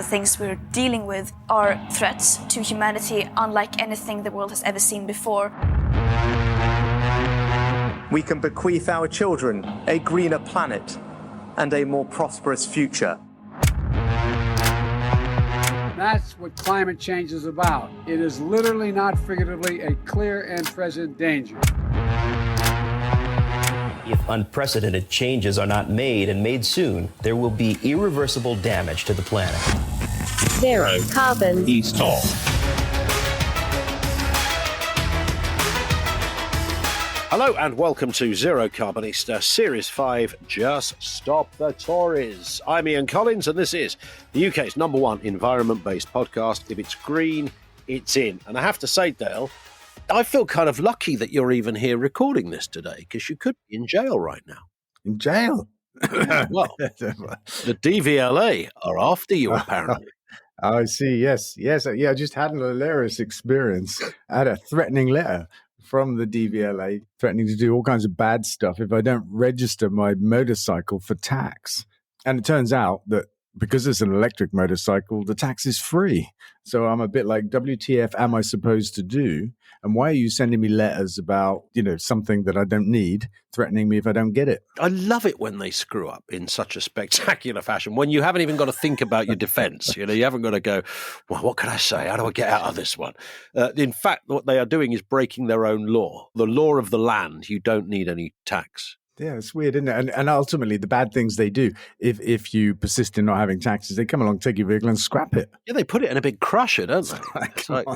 things we're dealing with are threats to humanity unlike anything the world has ever seen before. We can bequeath our children a greener planet and a more prosperous future. That's what climate change is about. It is literally, not figuratively, a clear and present danger. If unprecedented changes are not made and made soon, there will be irreversible damage to the planet. Zero carbon. East Talk. Hello and welcome to Zero Carbonista Series 5, Just Stop the Tories. I'm Ian Collins and this is the UK's #1 environment-based podcast. If it's green, it's in. And I have to say, Dale, I feel kind of lucky that you're even here recording this today because you could be in jail right now. In jail? Well, the DVLA are after you, apparently. I see, yes. Yeah, I just had an hilarious experience. I had a threatening letter from the DVLA threatening to do all kinds of bad stuff if I don't register my motorcycle for tax. And it turns out that because it's an electric motorcycle, the tax is free. So I'm a bit like, WTF am I supposed to do? And why are you sending me letters about, something that I don't need, threatening me if I don't get it? I love it when they screw up in such a spectacular fashion, when you haven't even got to think about your defense. You haven't got to go, well, what can I say? How do I get out of this one? In fact, what they are doing is breaking their own law. The law of the land. You don't need any tax. Yeah, it's weird, isn't it? And ultimately, the bad things they do, if you persist in not having taxes, they come along, take your vehicle and scrap it. Yeah, they put it in a big crusher, don't they? It's like,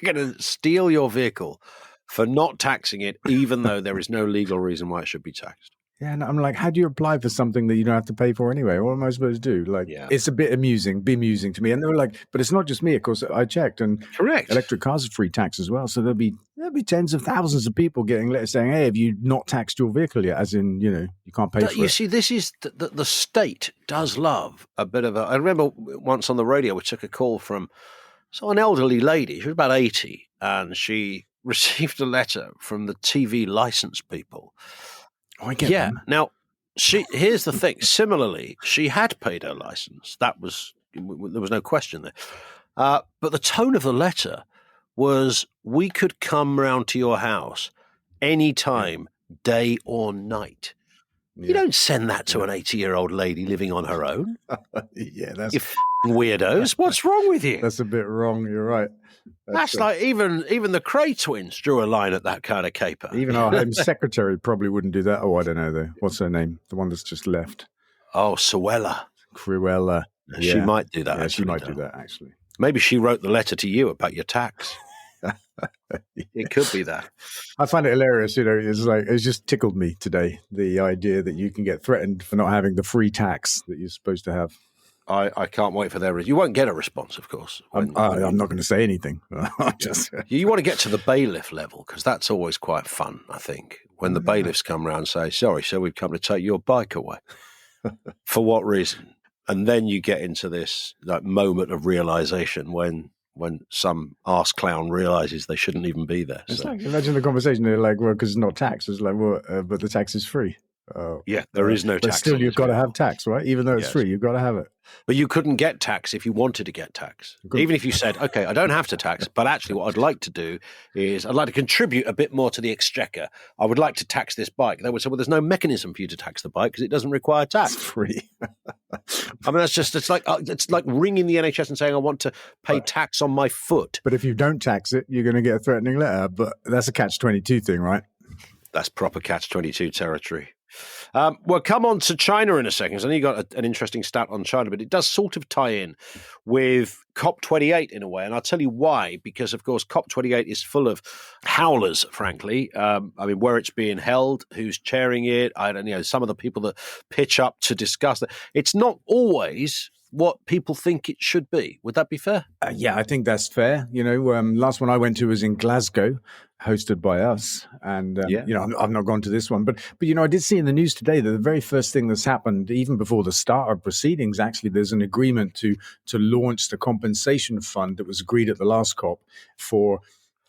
you're going to steal your vehicle for not taxing it, even though there is no legal reason why it should be taxed. Yeah, and I'm like, how do you apply for something that you don't have to pay for anyway? What am I supposed to do? It's a bit amusing to me. And they were like, but it's not just me. Of course, I checked, and correct, electric cars are free tax as well. So there'll be tens of thousands of people getting letters saying, hey, have you not taxed your vehicle yet? As in, you can't pay for it. You see, this is the state does love a bit of a. I remember once on the radio, we took a call from an elderly lady. She was about 80, and she received a letter from the TV license people. Oh, I get them. Now, here's the thing. Similarly, she had paid her license. There was no question there. But the tone of the letter was, we could come round to your house anytime, day or night. Yeah. You don't send that to an 80-year-old lady living on her own. Yeah, that's... You weirdos. What's wrong with you? That's a bit wrong. You're right. That's like even the Cray twins drew a line at that kind of caper. Even our Home Secretary probably wouldn't do that. Oh, I don't know, though. What's her name? The one that's just left. Oh, Cruella. Yeah. She might do that. Yeah, she might do that, actually. Maybe she wrote the letter to you about your tax. It could be that. I find it hilarious. It's just tickled me today, the idea that you can get threatened for not having the free tax that you're supposed to have. I can't wait for their. You won't get a response, of course. I'm not going to say anything. You want to get to the bailiff level, because that's always quite fun, I think, when the bailiffs come round and say, sorry, sir, we've come to take your bike away. For what reason? And then you get into this moment of realization when some arse clown realizes they shouldn't even be there. It's like, imagine the conversation. They're like, well, because it's not tax. It's like, well, but the tax is free. Yeah, there is no tax. But still, you've got to have tax, right? Even though it's free, you've got to have it. But you couldn't get tax if you wanted to get tax. Even if you said, okay, I don't have to tax, but actually what I'd like to do is I'd like to contribute a bit more to the exchequer. I would like to tax this bike. They would say, well, there's no mechanism for you to tax the bike because it doesn't require tax. It's free. I mean, it's like ringing the NHS and saying, I want to pay tax on my foot. But if you don't tax it, you're going to get a threatening letter. But that's a catch-22 thing, right? That's proper catch-22 territory. We'll come on to China in a second. I know you got an interesting stat on China, but it does sort of tie in with COP28 in a way. And I'll tell you why, because, of course, COP28 is full of howlers, frankly. Where it's being held, who's chairing it, some of the people that pitch up to discuss it. It's not always what people think it should be. Would that be fair? Yeah, I think that's fair. Last one I went to was in Glasgow, hosted by us. And, I've not gone to this one. But I did see in the news today that the very first thing that's happened, even before the start of proceedings, actually, there's an agreement to launch the compensation fund that was agreed at the last COP for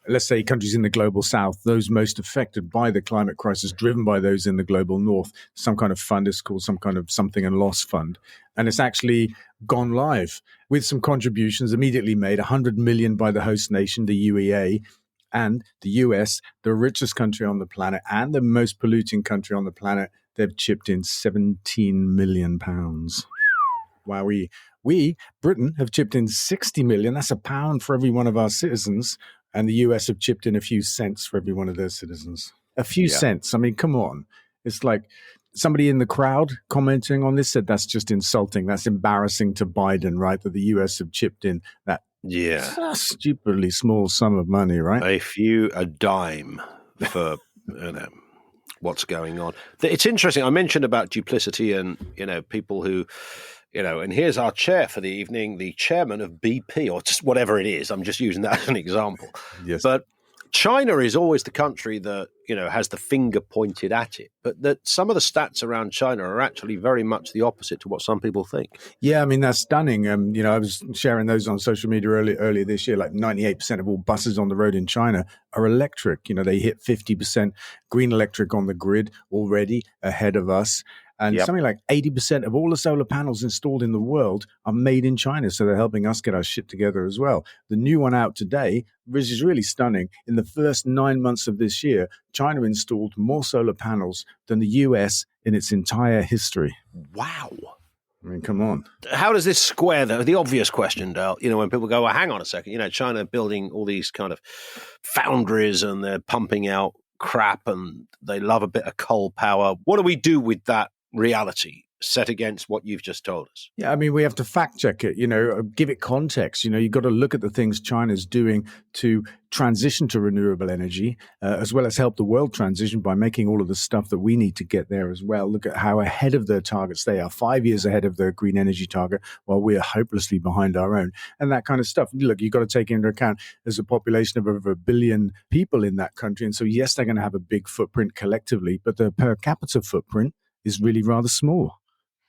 let's say countries in the global south, those most affected by the climate crisis, driven by those in the global north, some kind of fund is called some kind of something and loss fund. And it's actually gone live with some contributions immediately made, 100 million by the host nation, the UEA, and the US, the richest country on the planet and the most polluting country on the planet. They've chipped in 17 million pounds. Wow, we, Britain, have chipped in 60 million. That's £1 for every one of our citizens. And the US have chipped in a few cents for every one of their citizens. A few cents. I mean, come on. It's like somebody in the crowd commenting on this said that's just insulting. That's embarrassing to Biden, right? That the US have chipped in that stupidly small sum of money, right? A dime for, what's going on. It's interesting. I mentioned about duplicity and, people who, and here's our chair for the evening, the chairman of BP, or just whatever it is. I'm just using that as an example. Yes. But China is always the country that, has the finger pointed at it. But that some of the stats around China are actually very much the opposite to what some people think. Yeah, I mean, that's stunning. I was sharing those on social media earlier this year. Like 98% of all buses on the road in China are electric. They hit 50% green electric on the grid already ahead of us. And something like 80% of all the solar panels installed in the world are made in China. So they're helping us get our shit together as well. The new one out today, which is really stunning. In the first 9 months of this year, China installed more solar panels than the US in its entire history. Wow. I mean, come on. How does this square, though? The obvious question, Dale, when people go, well, hang on a second, China building all these kind of foundries and they're pumping out crap and they love a bit of coal power. What do we do with that reality set against what you've just told us? Yeah, I mean, we have to fact check it, give it context. You've got to look at the things China's doing to transition to renewable energy, as well as help the world transition by making all of the stuff that we need to get there as well. Look at how ahead of their targets they are, 5 years ahead of their green energy target, while we are hopelessly behind our own, and that kind of stuff. Look, you've got to take into account there's a population of over 1 billion people in that country. And so, yes, they're going to have a big footprint collectively, but the per capita footprint is really rather small,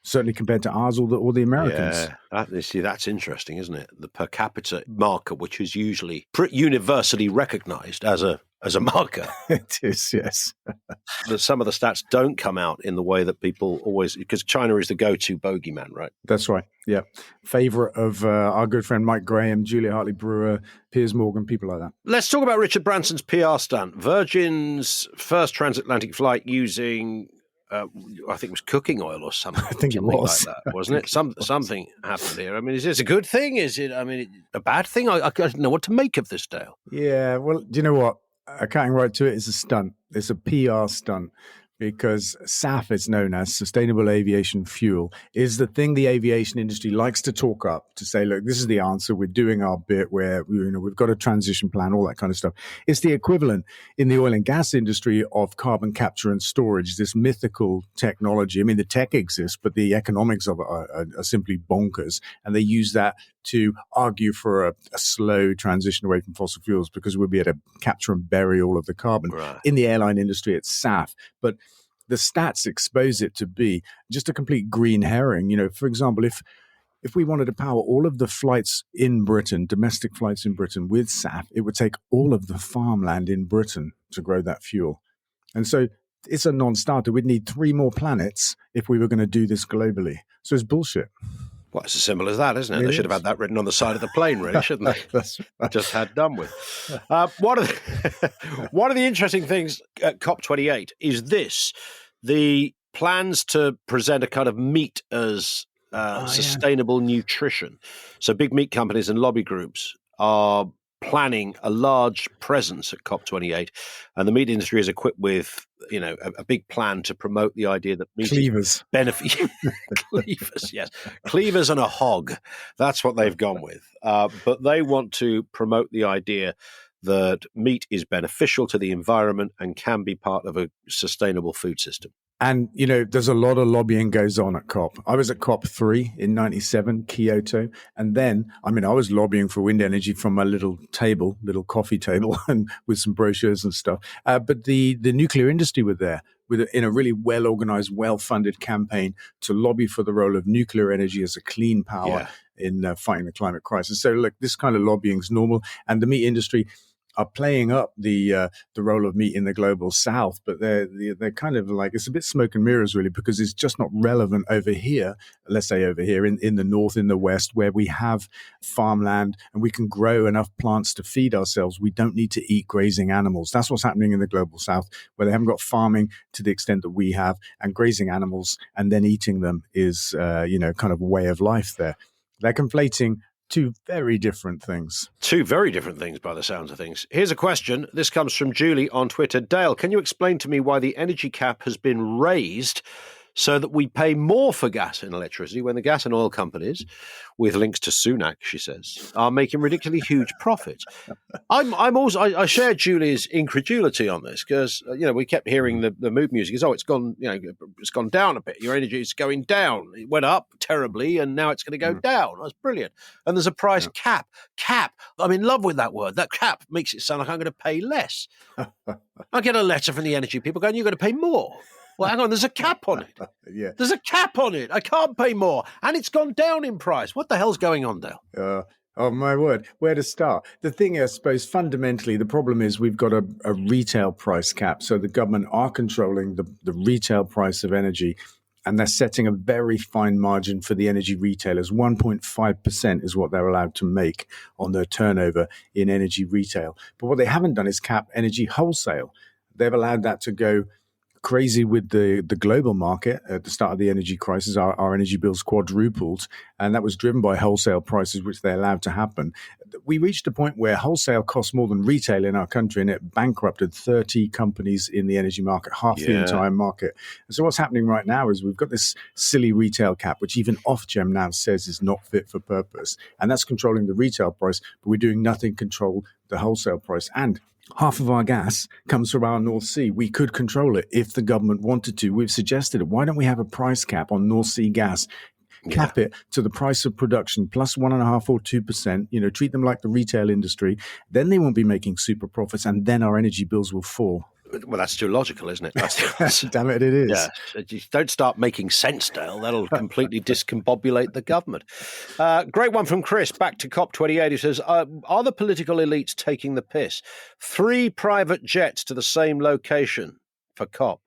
certainly compared to ours or the Americans. Yeah, that's interesting, isn't it? The per capita marker, which is usually universally recognized as a marker. It is, yes. But some of the stats don't come out in the way that people always, because China is the go-to bogeyman, right? That's right, yeah. Favorite of our good friend Mike Graham, Julia Hartley-Brewer, Piers Morgan, people like that. Let's talk about Richard Branson's PR stunt. Virgin's first transatlantic flight using... I think it was cooking oil or something. I think it was. Like that, wasn't it? Something happened here. I mean, is this a good thing? Is it, a bad thing? I don't know what to make of this, Dale. Yeah, well, do you know what? Cutting right to it is a stunt. It's a PR stunt. Because SAF, it's known as Sustainable Aviation Fuel, is the thing the aviation industry likes to talk up to say, look, this is the answer. We're doing our bit where we've got a transition plan, all that kind of stuff. It's the equivalent in the oil and gas industry of carbon capture and storage, this mythical technology. I mean, the tech exists, but the economics of it are simply bonkers. And they use that to argue for a slow transition away from fossil fuels because we'll be able to capture and bury all of the carbon. Right. In the airline industry, it's SAF. But the stats expose it to be just a complete green herring. For example, if we wanted to power all of the flights in Britain, domestic flights in Britain with SAF, it would take all of the farmland in Britain to grow that fuel. And so it's a non-starter. We'd need 3 more planets if we were going to do this globally. So it's bullshit. Well, it's as simple as that, isn't it? They should have had that written on the side of the plane, really, shouldn't they? That's right. Just had done with. One of the interesting things at COP28 is the plans to present a kind of meat as sustainable nutrition. So big meat companies and lobby groups are planning a large presence at COP28, and the meat industry is equipped with, a big plan to promote the idea that meat cleavers benefit cleavers, yes, cleavers and a hog. That's what they've gone with. But they want to promote the idea that meat is beneficial to the environment and can be part of a sustainable food system. And, there's a lot of lobbying goes on at COP. I was at COP3 in 97, Kyoto. And then, I was lobbying for wind energy from my little coffee table and with some brochures and stuff. But the nuclear industry were there in a really well-organized, well-funded campaign to lobby for the role of nuclear energy as a clean power in fighting the climate crisis. So, look, this kind of lobbying is normal. And the meat industry, are playing up the role of meat in the global south, but they're kind of like, it's a bit smoke and mirrors really, because it's just not relevant over here. Let's say over here in the north, in the west, where we have farmland and we can grow enough plants to feed ourselves. We don't need to eat grazing animals. That's what's happening in the global south, where they haven't got farming to the extent that we have, and grazing animals and then eating them is kind of a way of life there. They're conflating two very different things. Two very different things by the sounds of things. Here's a question. This comes from Julie on Twitter. Dale, can you explain to me why the energy cap has been raised so that we pay more for gas and electricity when the gas and oil companies, with links to Sunak, she says, are making ridiculously huge profits? I share Julie's incredulity on this because we kept hearing the mood music is it's gone down a bit. Your energy is going down. It went up terribly and now it's going to go down. That's brilliant. And there's a price cap. I'm in love with that word. That cap makes it sound like I'm going to pay less. I get a letter from the energy people going, you're going to pay more. Well, hang on, there's a cap on it. Yeah. There's a cap on it. I can't pay more. And it's gone down in price. What the hell's going on, Dale? Oh, my word. Where to start? The thing, I suppose, fundamentally, the problem is we've got a retail price cap. So the government are controlling the retail price of energy, and they're setting a very fine margin for the energy retailers. 1.5% is what they're allowed to make on their turnover in energy retail. But what they haven't done is cap energy wholesale. They've allowed that to go crazy with the global market at the start of the energy crisis. Our energy bills quadrupled, and that was driven by wholesale prices, which they allowed to happen. We reached a point where wholesale costs more than retail in our country, and it bankrupted 30 companies in the energy market, half the entire market. And so what's happening right now is we've got this silly retail cap, which even Ofgem now says is not fit for purpose, and that's controlling the retail price, but we're doing nothing to control the wholesale price. And half of our gas comes from our North Sea. We could control it if the government wanted to. We've suggested it. Why don't we have a price cap on North Sea gas? Cap it to the price of production plus 1.5 or 2%, treat them like the retail industry. Then they won't be making super profits, and then our energy bills will fall. Well, that's too logical, isn't it? Damn it, it is. Yeah, just don't start making sense, Dale. That'll completely discombobulate the government. Great one from Chris, back to COP28. He says, are the political elites taking the piss? 3 private jets to the same location for COP.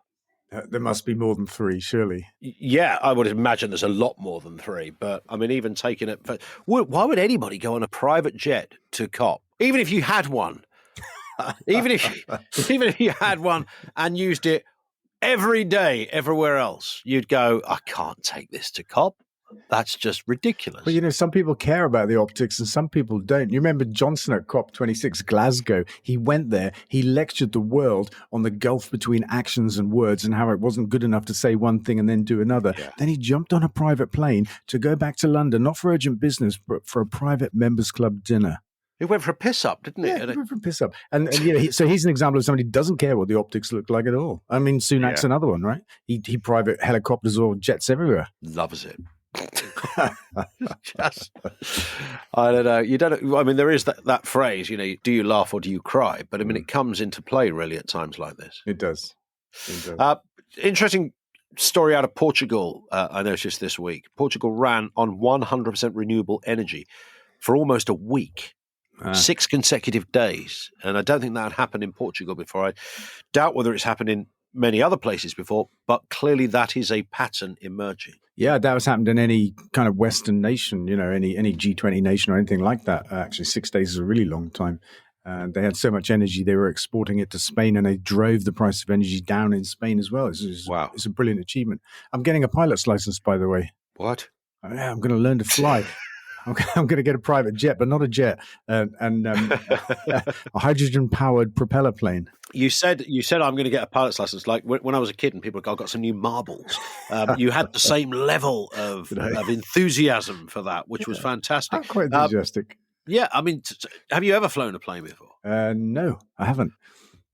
There must be more than 3, surely. Yeah, I would imagine there's a lot more than 3. But, I mean, even taking it... Why would anybody go on a private jet to COP? Even if you had one. Even if you had one and used it every day everywhere else, you'd go, I can't take this to COP. That's just ridiculous. Well, some people care about the optics and some people don't. You remember Johnson at COP26 Glasgow? He went there, he lectured the world on the gulf between actions and words and how it wasn't good enough to say one thing and then do another. Yeah. Then he jumped on a private plane to go back to London, not for urgent business, but for a private members club dinner. It went for a piss-up, didn't it? Yeah, it went for a piss-up. And so he's an example of somebody who doesn't care what the optics look like at all. I mean, Sunak's another one, right? He private helicopters or jets everywhere. Loves it. I don't know. You don't. I mean, there is that phrase. Do you laugh or do you cry? But I mean, it comes into play really at times like this. It does. Interesting story out of Portugal. I noticed this week. Portugal ran on 100% renewable energy for almost a week. 6 consecutive days. And I don't think that had happened in Portugal before. I doubt whether it's happened in many other places before, but clearly that is a pattern emerging. Yeah, that was happened in any kind of Western nation, any G20 nation or anything like that. Actually, 6 days is a really long time. They had so much energy, they were exporting it to Spain, and they drove the price of energy down in Spain as well. Wow. It's a brilliant achievement. I'm getting a pilot's license, by the way. What? I'm going to learn to fly. I'm going to get a private jet, but not a jet, and a hydrogen-powered propeller plane. You said I'm going to get a pilot's license. Like when I was a kid, and people go, "I've got some new marbles." You had the same level of enthusiasm for that, which was fantastic. I'm quite enthusiastic. Yeah, I mean, have you ever flown a plane before? No, I haven't.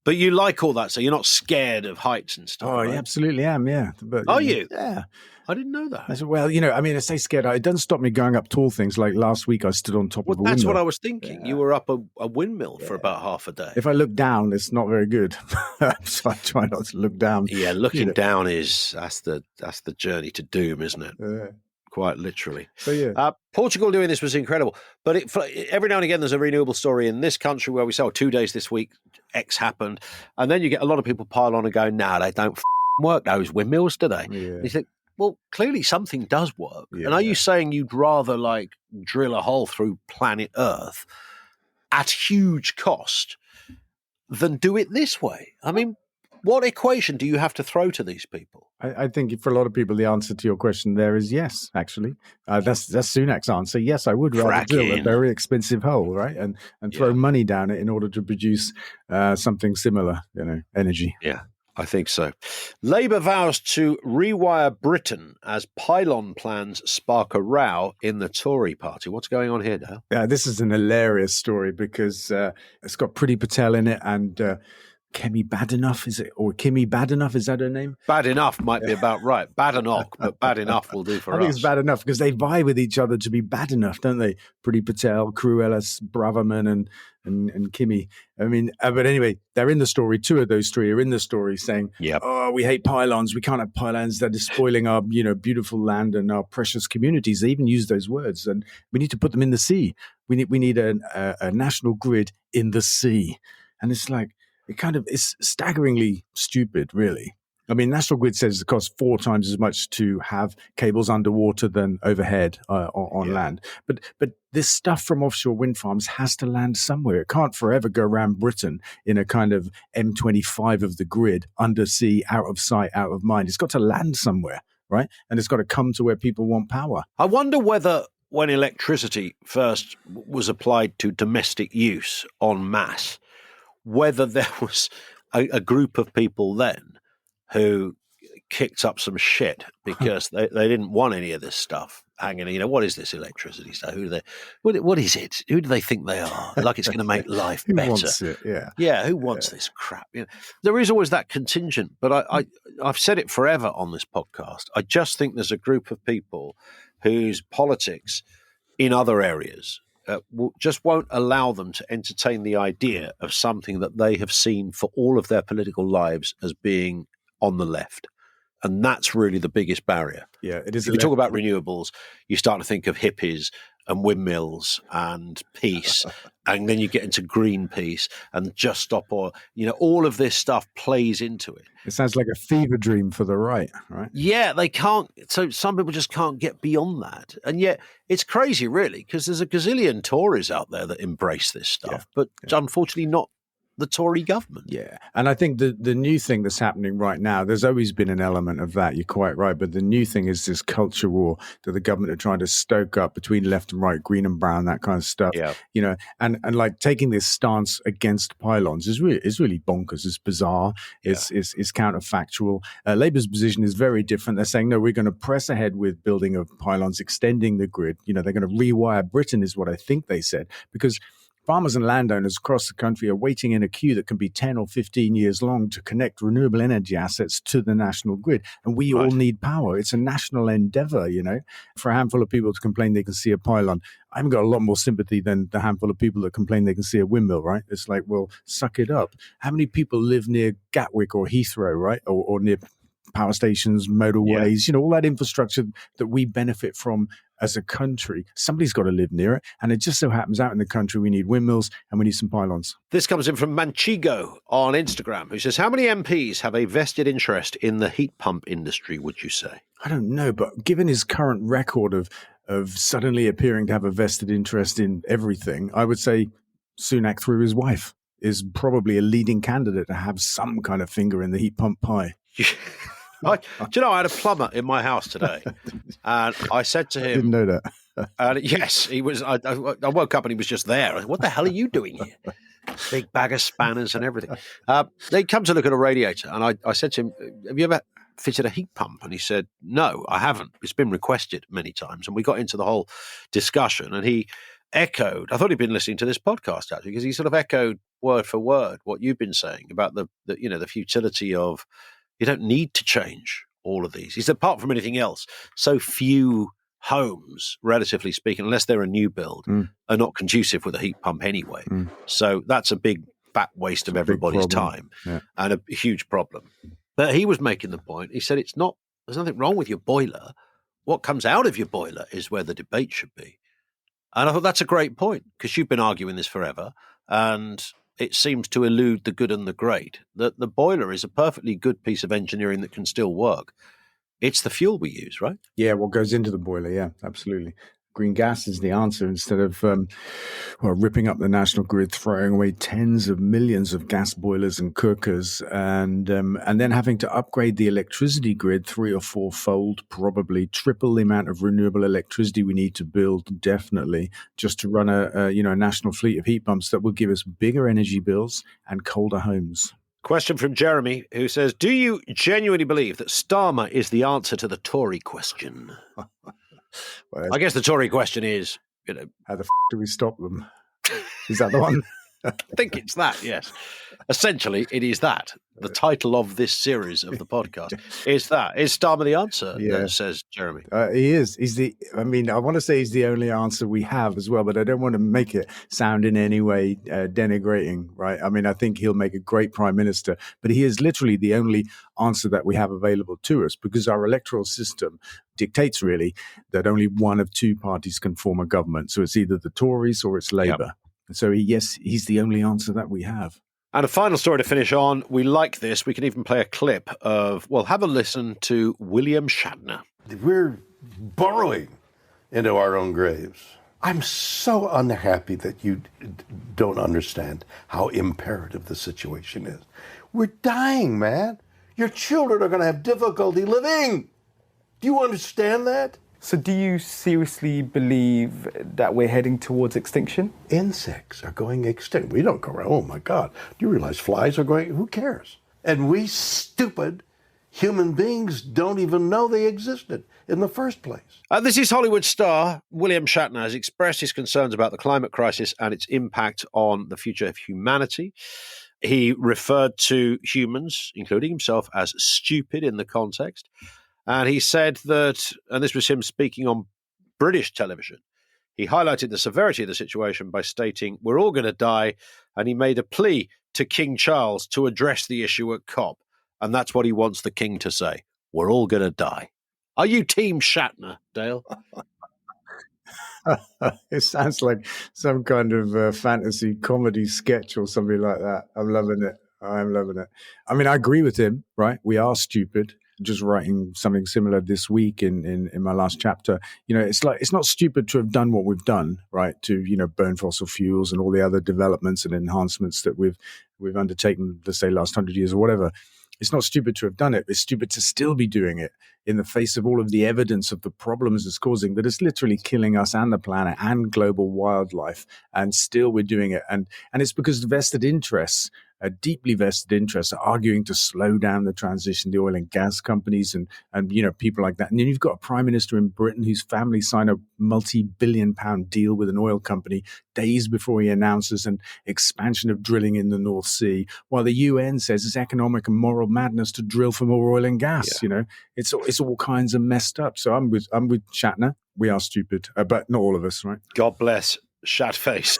But you like all that, so you're not scared of heights and stuff. Oh, right? I absolutely am. Yeah. But, are you? Yeah. I didn't know that. I said, well, I say scared. It doesn't stop me going up tall things. Like last week, I stood on top of a windmill. That's what I was thinking. Yeah. You were up a windmill for about half a day. If I look down, it's not very good. So I try not to look down. Yeah, looking down that's the journey to doom, isn't it? quite literally. So, yeah. Portugal doing this was incredible. But every now and again, there's a renewable story in this country where we say, 2 days this week, X happened. And then you get a lot of people pile on and go, no, they don't work, those windmills, do they? Yeah. You think, well, clearly something does work. Yeah, and are you saying you'd rather drill a hole through planet Earth at huge cost than do it this way? I mean, what equation do you have to throw to these people? I think for a lot of people, the answer to your question there is yes, actually. That's Sunak's answer. Yes, I would rather drill a very expensive hole, right? And throw money down it in order to produce something similar, energy. Yeah, I think so. Labour vows to rewire Britain as pylon plans spark a row in the Tory party. What's going on here, Dale? This is an hilarious story because it's got Priti Patel in it and Kemi Badenoch, is it? Or Kimi Badenoch, is that her name? Bad enough might be about right. Badenoch, but bad enough will do for us. I think it's bad enough because they vie with each other to be bad enough, don't they? Priti Patel, Cruella Braverman and Kimi. I mean, but anyway, they're in the story. 2 of those 3 are in the story saying, oh, we hate pylons. We can't have pylons that are spoiling our, beautiful land and our precious communities. They even use those words. And we need to put them in the sea. We need a national grid in the sea. And it's like, it's staggeringly stupid, really. I mean, National Grid says it costs 4 times as much to have cables underwater than overhead on land. But this stuff from offshore wind farms has to land somewhere. It can't forever go around Britain in a kind of M25 of the grid, undersea, out of sight, out of mind. It's got to land somewhere, right? And it's got to come to where people want power. I wonder whether when electricity first was applied to domestic use en masse, whether there was a group of people then who kicked up some shit because they didn't want any of this stuff hanging. What is this electricity stuff? What is it? Who do they think they are? Like it's going to make life better. Who wants it? Yeah. Who wants this crap? There is always that contingent, but I've said it forever on this podcast. I just think there's a group of people whose politics in other areas just won't allow them to entertain the idea of something that they have seen for all of their political lives as being on the left. And that's really the biggest barrier. Yeah, it is. If you talk about renewables, you start to think of hippies and windmills and peace, and then you get into Greenpeace and Just Stop Oil. All of this stuff plays into it. It sounds like a fever dream for the right? Yeah, they can't. So some people just can't get beyond that. And yet it's crazy, really, because there's a gazillion Tories out there that embrace this stuff, but unfortunately not the Tory government. Yeah. And I think the new thing that's happening right now, there's always been an element of that. You're quite right. But the new thing is this culture war that the government are trying to stoke up between left and right, green and brown, that kind of stuff. Yeah. And like taking this stance against pylons is really bonkers. It's bizarre. It's counterfactual. Labour's position is very different. They're saying, no, we're going to press ahead with building of pylons, extending the grid. They're going to rewire Britain is what I think they said, because farmers and landowners across the country are waiting in a queue that can be 10 or 15 years long to connect renewable energy assets to the national grid. And we all need power. It's a national endeavor, for a handful of people to complain they can see a pylon. I haven't got a lot more sympathy than the handful of people that complain they can see a windmill, right? It's like, well, suck it up. How many people live near Gatwick or Heathrow, right? Or near power stations, motorways, all that infrastructure that we benefit from as a country. Somebody's got to live near it. And it just so happens out in the country, we need windmills and we need some pylons. This comes in from Manchigo on Instagram, who says, how many MPs have a vested interest in the heat pump industry, would you say? I don't know, but given his current record of suddenly appearing to have a vested interest in everything, I would say Sunak through his wife is probably a leading candidate to have some kind of finger in the heat pump pie. Do you know, I had a plumber in my house today, and I said to him... I didn't know that. Yes, he was. I woke up and he was just there. I said, what the hell are you doing here? Big bag of spanners and everything. They come to look at a radiator, and I said to him, have you ever fitted a heat pump? And he said, no, I haven't. It's been requested many times. And we got into the whole discussion, and he echoed, I thought he'd been listening to this podcast, actually, because he sort of echoed word for word what you've been saying about the futility of, you don't need to change all of these. He said, apart from anything else, so few homes, relatively speaking, unless they're a new build, are not conducive with a heat pump anyway. So that's a big fat waste of everybody's time and a huge problem. But he was making the point. He said, there's nothing wrong with your boiler. what comes out of your boiler is where the debate should be. And I thought that's a great point, because you've been arguing this forever, and it seems to elude the good and the great, that the boiler is a perfectly good piece of engineering that can still work. It's the fuel we use, right? Yeah, what goes into the boiler? Yeah, absolutely. Green gas is the answer, instead of ripping up the national grid, throwing away tens of millions of gas boilers and cookers, and then having to upgrade the electricity grid 3 or 4-fold, probably triple the amount of renewable electricity we need to build, definitely, just to run a national fleet of heat pumps that will give us bigger energy bills and colder homes. Question from Jeremy, who says, do you genuinely believe that Starmer is the answer to the Tory question? Well, I guess the Tory question is, how the do we stop them? Is that the one? I think it's that, yes. Essentially, it is that. The title of this series of the podcast is that. Is Starmer the answer? Yeah. Says Jeremy. He is. I want to say he's the only answer we have as well, but I don't want to make it sound in any way denigrating, right? I mean, I think he'll make a great prime minister, but he is literally the only answer that we have available to us, because our electoral system dictates really that only one of two parties can form a government. So it's either the Tories or it's Labour. Yep. So he's the only answer that we have. And a final story to finish on. We like this. We can even play a clip of, well, have a listen to William Shatner. We're burrowing into our own graves. I'm so unhappy that you don't understand how imperative the situation is. We're dying, man. Your children are going to have difficulty living. Do you understand that? So do you seriously believe that we're heading towards extinction? Insects are going extinct. We don't go around, oh my God, do you realize flies are going, who cares? And we stupid human beings don't even know they existed in the first place. This is Hollywood star William Shatner has expressed his concerns about the climate crisis and its impact on the future of humanity. He referred to humans, including himself, as stupid in the context. And he said that, and this was him speaking on British television, he highlighted the severity of the situation by stating, we're all going to die, and he made a plea to King Charles to address the issue at COP. And that's what he wants the king to say. We're all going to die. Are you Team Shatner, Dale? It sounds like some kind of fantasy comedy sketch or something like that. I'm loving it. I mean, I agree with him, right? We are stupid. Just writing something similar this week in my last chapter. It's not stupid to have done what we've done, right? To, burn fossil fuels and all the other developments and enhancements that we've undertaken, let's say, last 100 years or whatever. It's not stupid to have done it. It's stupid to still be doing it in the face of all of the evidence of the problems it's causing, that it's literally killing us and the planet and global wildlife. And still we're doing it. And it's because vested interests, deeply vested interests, are arguing to slow down the transition, the oil and gas companies and people like that. And then you've got a prime minister in Britain whose family signed a multi-billion-pound deal with an oil company days before he announces an expansion of drilling in the North Sea, while the UN says it's economic and moral madness to drill for more oil and gas. Yeah. It's all kinds of messed up. So I'm with Shatner. We are stupid, but not all of us, right? God bless Shatface.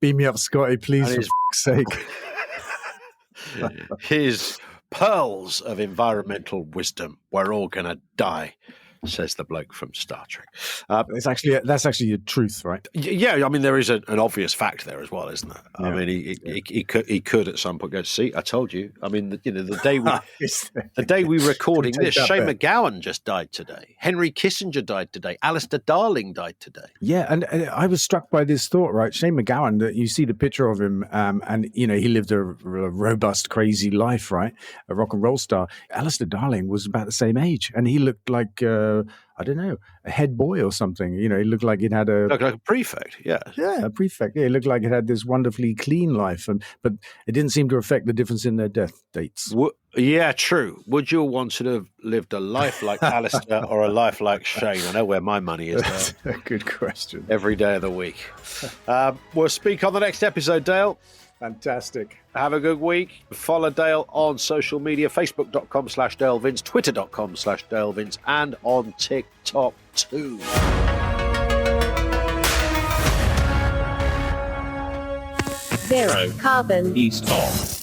Beam me up, Scotty, please, for sake. His pearls of environmental wisdom. We're all going to die, says the bloke from Star Trek. That's actually the truth, right? Yeah, I mean, there is an obvious fact there as well, isn't there? Yeah. I mean, he could at some point go, see, I told you. I mean, the day we recording this, Shane McGowan just died today. Henry Kissinger died today. Alistair Darling died today. Yeah, and I was struck by this thought, right? Shane McGowan, that you see the picture of him, and he lived a robust, crazy life, right? A rock and roll star. Alistair Darling was about the same age, and he looked like I don't know, a head boy or something. He looked like it had like a prefect, yeah. Yeah, a prefect. Yeah, it looked like it had this wonderfully clean life, but it didn't seem to affect the difference in their death dates. Yeah, true. Would you want to have lived a life like Alistair or a life like Shane? I know where my money is. That's a good question. Every day of the week. We'll speak on the next episode, Dale. Fantastic. Have a good week. Follow Dale on social media, facebook.com/DaleVince, twitter.com/DaleVince, and on TikTok too. Zero carbon. East Talk.